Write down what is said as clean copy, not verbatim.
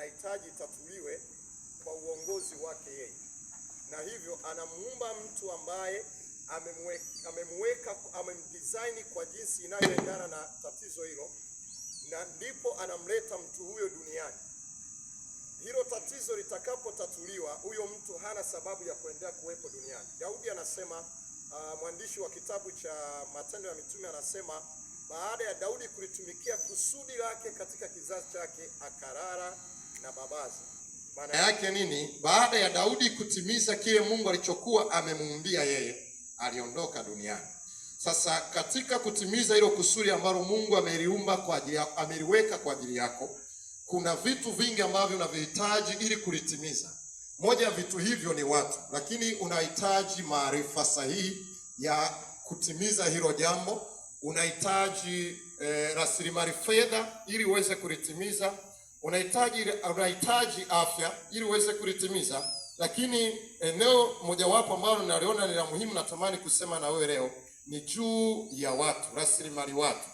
inahitaji tatuliwe kwa uongozi wake yeye, na hivyo anamuumba mtu ambaye amemdesign kwa jinsi inayoendana na tatizo hilo, na ndipo anamleta mtu huyo duniani. Hilo tatizo litakapotatuliwa, huyo mtu hana sababu ya kuendelea kuwepo duniani. Daudi anasema, mwandishi wa kitabu cha Matendo ya Mitume anasema, baada ya Daudi kulitumikia kusudi lake katika kizazi chake, akarara na babazi. Maana yake nini? Baada ya Daudi kutimiza kile Mungu alichokuwa amemuumbia yeye, aliondoka duniani. Sasa katika kutimiza hilo kusudi ambalo Mungu ameliumba kwa ajili yako, ameliweka kwa ajili yako, kuna vitu vingi ambavyo unavihitaji ili kulitimiza. Moja ya vitu hivyo ni watu, lakini unahitaji maarifa sahihi ya kutimiza hilo jambo. Unahitaji rasilimali fedha ili uweze kulitimiza. Unahitaji afya ili uweze kulitimiza. Lakini eneo mojawapo ambalo naliona ni la muhimu, natamani kusema na wewe leo, ni juu ya watu, rasilimali watu.